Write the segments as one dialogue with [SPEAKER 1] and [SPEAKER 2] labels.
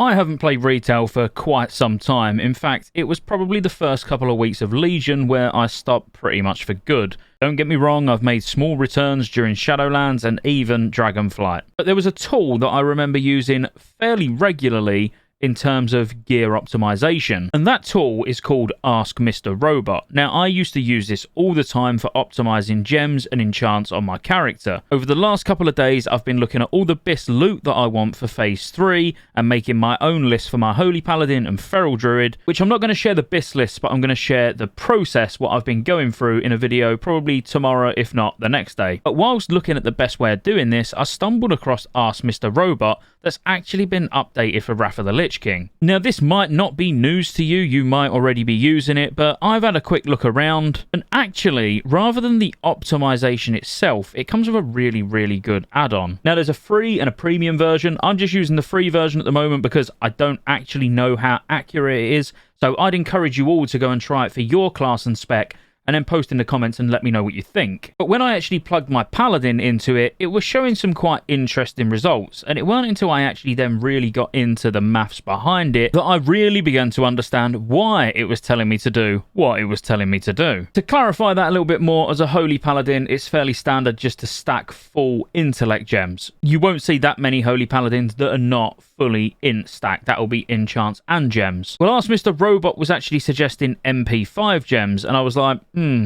[SPEAKER 1] I haven't played retail for quite some time. In fact, it was probably the first couple of weeks of Legion where I stopped pretty much for good. Don't get me wrong, I've made small returns during Shadowlands and even Dragonflight. But there was a tool that I remember using fairly regularly in terms of gear optimization, and that tool is called Ask Mr. Robot. Now, I used to use this all the time for optimizing gems and enchants on my character. Over the last couple of days, I've been looking at all the BIS loot that I want for Phase 3 and making my own list for my Holy Paladin and Feral Druid, which I'm not going to share the BIS list, but I'm going to share the process, what I've been going through in a video probably tomorrow, if not the next day. But whilst looking at the best way of doing this, I stumbled across Ask Mr. Robot that's actually been updated for Wrath of the Lich King. Now, this might not be news to you, you might already be using it, but I've had a quick look around, and actually, rather than the optimization itself, it comes with a really good add-on. Now, there's a free and a premium version. I'm just using the free version at the moment because I don't actually know how accurate it is, so I'd encourage you all to go and try it for your class and spec, and then post in the comments and let me know what you think. But when I actually plugged my Paladin into it, it was showing some quite interesting results, and it weren't until I actually then really got into the maths behind it that I really began to understand why it was telling me to do what it was telling me to do. To clarify that a little bit more, as a Holy Paladin, it's fairly standard just to stack full intellect gems. You won't see that many Holy Paladins that are not fully int stacked. That will be enchants and gems. Well, Ask Mr. Robot was actually suggesting MP5 gems, and I was like,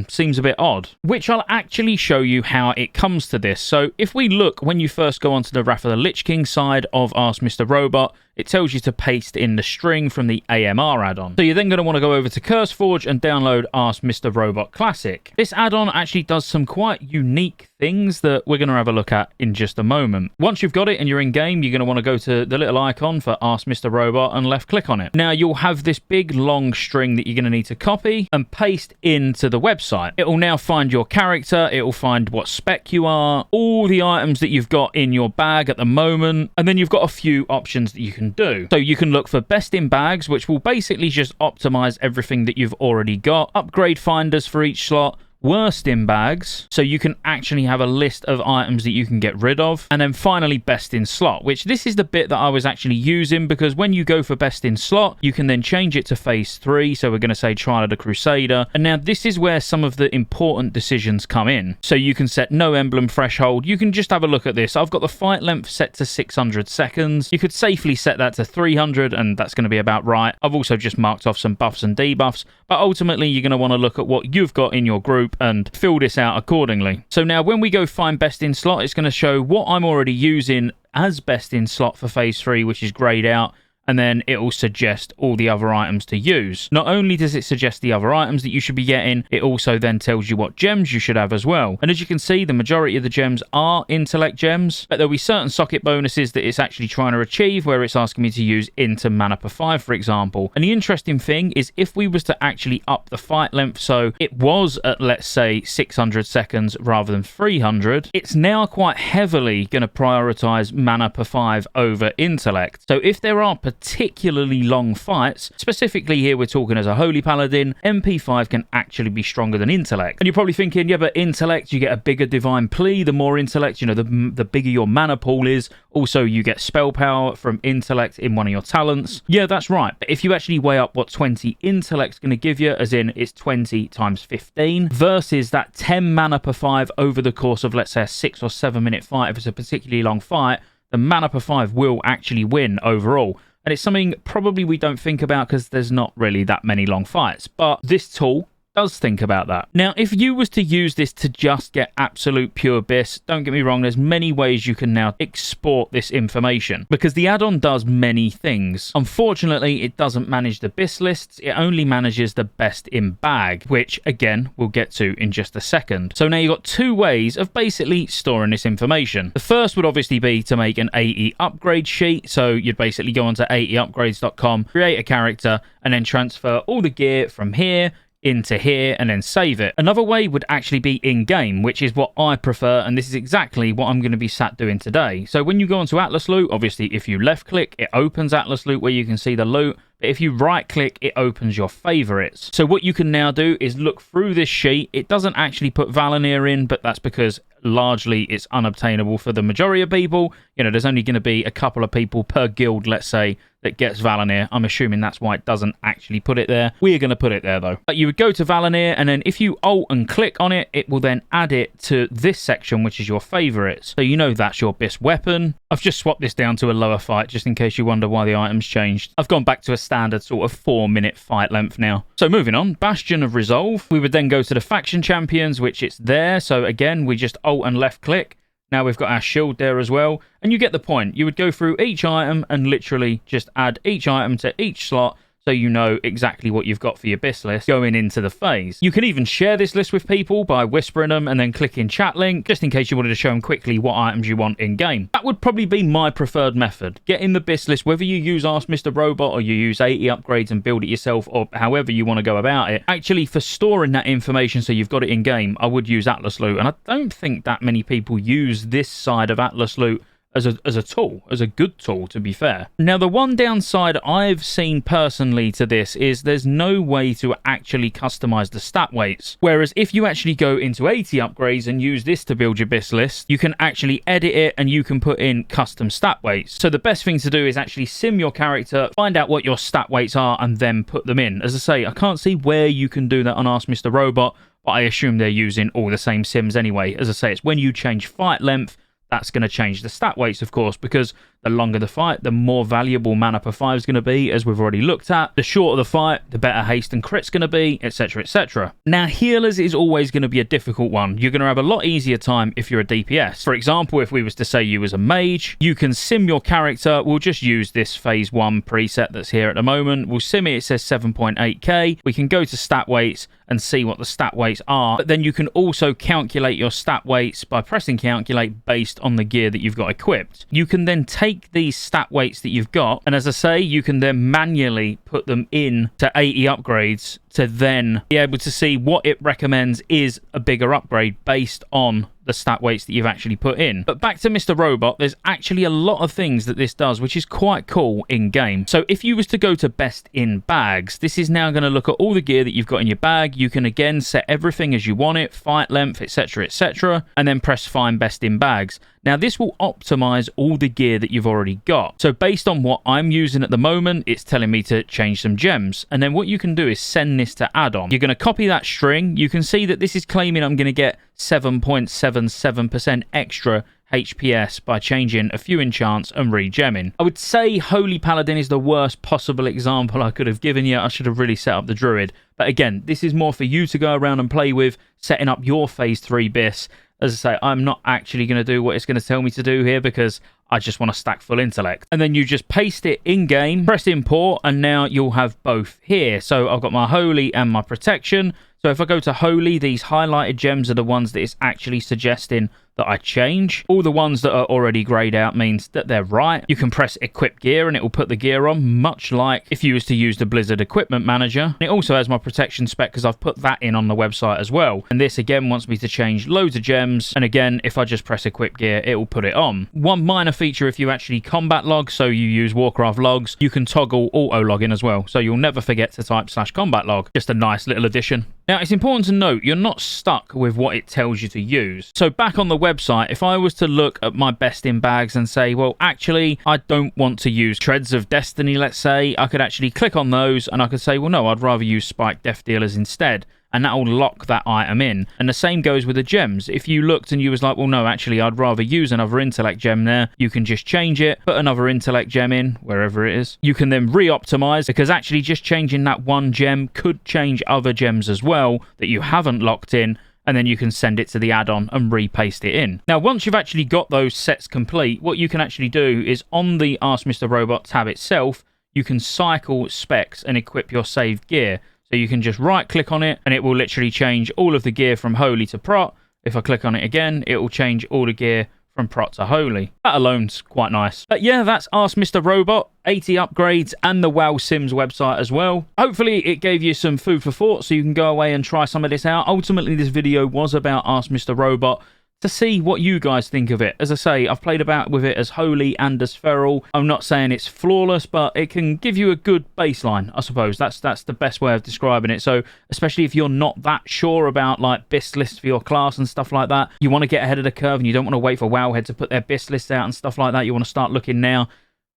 [SPEAKER 1] seems a bit odd. Which I'll actually show you how it comes to this. So if we look, when you first go onto the Wrath of the Lich King side of Ask Mr. Robot, it tells you to paste in the string from the AMR add-on. So you're then going to want to go over to CurseForge and download Ask Mr. Robot Classic. This add-on actually does some quite unique things that we're going to have a look at in just a moment. Once you've got it and you're in game, you're going to want to go to the little icon for Ask Mr. Robot and left click on it. Now you'll have this big long string that you're going to need to copy and paste into the website. It will now find your character, it will find what spec you are, all the items that you've got in your bag at the moment, and then you've got a few options that you can do. So you can look for best in bags, which will basically just optimize everything that you've already got, upgrade finders for each slot, worst in bags, so you can actually have a list of items that you can get rid of, and then finally best in slot, which this is the bit that I was actually using, because when you go for best in slot, you can then change it to Phase 3, so we're going to say Trial of the Crusader, and now this is where some of the important decisions come in. So you can set no emblem threshold. You can just have a look at this. I've got the fight length set to 600 seconds. You could safely set that to 300, and that's going to be about right. I've also just marked off some buffs and debuffs, but ultimately you're going to want to look at what you've got in your group and fill this out accordingly. So now when we go find best in slot, it's going to show what I'm already using as best in slot for Phase 3, which is grayed out, and then it will suggest all the other items to use. Not only does it suggest the other items that you should be getting, it also then tells you what gems you should have as well. And as you can see, the majority of the gems are intellect gems, but there'll be certain socket bonuses that it's actually trying to achieve, where it's asking me to use into mana per 5, for example. And the interesting thing is, if we was to actually up the fight length, so it was at, let's say, 600 seconds rather than 300, it's now quite heavily going to prioritize mana per 5 over intellect. So if there are particularly long fights, specifically here we're talking as a Holy Paladin, MP5 can actually be stronger than intellect. And you're probably thinking, yeah, but intellect, you get a bigger divine plea. The more intellect, you know, the bigger your mana pool is. Also, you get spell power from intellect in one of your talents. Yeah, that's right. But if you actually weigh up what 20 intellect's going to give you, as in it's 20 times 15, versus that 10 mana per 5 over the course of, let's say, a 6 or 7 minute fight, if it's a particularly long fight, the mana per 5 will actually win overall. And it's something probably we don't think about because there's not really that many long fights. But this tool does think about that. Now, if you was to use this to just get absolute pure BIS, don't get me wrong, there's many ways you can now export this information, because the add-on does many things. Unfortunately, it doesn't manage the BIS lists, it only manages the best in bag, which again, we'll get to in just a second. So now you've got two ways of basically storing this information. The first would obviously be to make an AE upgrade sheet. So you'd basically go onto aeupgrades.com, create a character, and then transfer all the gear from here into here and then save it. Another way would actually be in-game, which is what I prefer, and this is exactly what I'm going to be sat doing today. So when you go onto Atlas Loot, obviously if you left click, it opens Atlas Loot where you can see the loot, but if you right click, it opens your favorites. So what you can now do is look through this sheet. It doesn't actually put Valinir in, but that's because largely it's unobtainable for the majority of people. You know, there's only going to be a couple of people per guild, let's say, that gets Valinir. I'm assuming that's why it doesn't actually put it there. We are going to put it there, though. But you would go to Valinir, and then if you Alt and click on it, it will then add it to this section, which is your favourites. So you know that's your Bis weapon. I've just swapped this down to a lower fight, just in case you wonder why the item's changed. I've gone back to a standard sort of 4-minute fight length now. So moving on, Bastion of Resolve. We would then go to the faction champions, which it's there. So again, we just Alt and left click. Now we've got our shield there as well, and you get the point. You would go through each item and literally just add each item to each slot, so you know exactly what you've got for your BIS list going into the phase. You can even share this list with people by whispering them and then clicking chat link, just in case you wanted to show them quickly what items you want in-game. That would probably be my preferred method. Get in the BIS list, whether you use Ask Mr. Robot or you use 80 upgrades and build it yourself, or however you want to go about it. Actually, for storing that information so you've got it in-game, I would use Atlas Loot, and I don't think that many people use this side of Atlas Loot as a tool, as a good tool, to be fair. Now, the one downside I've seen personally to this is there's no way to actually customize the stat weights. Whereas if you actually go into 80 upgrades and use this to build your BIS list, you can actually edit it and you can put in custom stat weights. So the best thing to do is actually sim your character, find out what your stat weights are, and then put them in. As I say, I can't see where you can do that on Ask Mr. Robot, but I assume they're using all the same sims anyway. As I say, it's when you change fight length, that's going to change the stat weights, of course, because the longer the fight, the more valuable mana per 5 is going to be, as we've already looked at. The shorter the fight, the better haste and crit's going to be, etc, etc. Now, healers is always going to be a difficult one. You're going to have a lot easier time if you're a DPS. For example, if we was to say you was a mage, you can sim your character. We'll just use this phase 1 preset that's here at the moment. We'll sim it, it says 7.8k. We can go to stat weights and see what the stat weights are, but then you can also calculate your stat weights by pressing calculate based on the gear that you've got equipped. You can then take these stat weights that you've got, and as I say, you can then manually put them in to 80 upgrades to then be able to see what it recommends is a bigger upgrade based on the stat weights that you've actually put in. But back to Mr. Robot, there's actually a lot of things that this does, which is quite cool in game. So if you was to go to best in bags, this is now going to look at all the gear that you've got in your bag. You can again set everything as you want it, fight length, etc, etc, and then press find best in bags. Now this will optimize all the gear that you've already got. So based on what I'm using at the moment, it's telling me to change some gems. And then what you can do is send this to add-on. You're going to copy that string. You can see that this is claiming I'm going to get 7.77% extra HPS by changing a few enchants and regemming. I would say Holy Paladin is the worst possible example I could have given you. I should have really set up the Druid. But again, this is more for you to go around and play with, setting up your phase 3 BIS. As I say, I'm not actually going to do what it's going to tell me to do here because I just want to stack full intellect. And then you just paste it in-game, press import, and now you'll have both here. So I've got my Holy and my Protection. So if I go to Holy, these highlighted gems are the ones that it's actually suggesting that I change. All the ones that are already grayed out means that they're right. You can press equip gear and it will put the gear on, much like if you was to use the Blizzard Equipment Manager. And it also has my protection spec because I've put that in on the website as well. And this again wants me to change loads of gems. And again, if I just press equip gear, it will put it on. One minor feature, if you actually combat log, so you use Warcraft logs, you can toggle auto login as well. So you'll never forget to type /combat log. Just a nice little addition. Now, it's important to note you're not stuck with what it tells you to use. So back on the website, if I was to look at my best in bags and say, well, actually, I don't want to use Treads of Destiny, let's say, I could actually click on those and I could say, well, no, I'd rather use Spike Death Dealers instead. And that will lock that item in. And the same goes with the gems. If you looked and you was like, well, no, actually, I'd rather use another intellect gem there, you can just change it, put another intellect gem in, wherever it is. You can then re-optimize, because actually just changing that one gem could change other gems as well that you haven't locked in, and then you can send it to the add-on and repaste it in. Now, once you've actually got those sets complete, what you can actually do is on the Ask Mr. Robot tab itself, you can cycle specs and equip your saved gear. So you can just right click on it and it will literally change all of the gear from Holy to Prot. If I click on it again, it will change all the gear from Prot to Holy. That alone's quite nice. But yeah, that's Ask Mr. Robot, 80 upgrades, and the WoW Sims website as well. Hopefully it gave you some food for thought so you can go away and try some of this out. Ultimately, this video was about Ask Mr. Robot to see what you guys think of it. As I say, I've played about with it as Holy and as Feral. I'm not saying it's flawless, but it can give you a good baseline, I suppose. That's the best way of describing it. So, especially if you're not that sure about, like, BIS lists for your class and stuff like that, you want to get ahead of the curve and you don't want to wait for Wowhead to put their BIS lists out and stuff like that. You want to start looking now.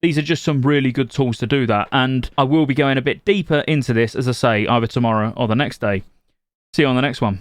[SPEAKER 1] These are just some really good tools to do that, and I will be going a bit deeper into this, as I say, either tomorrow or the next day. See you on the next one.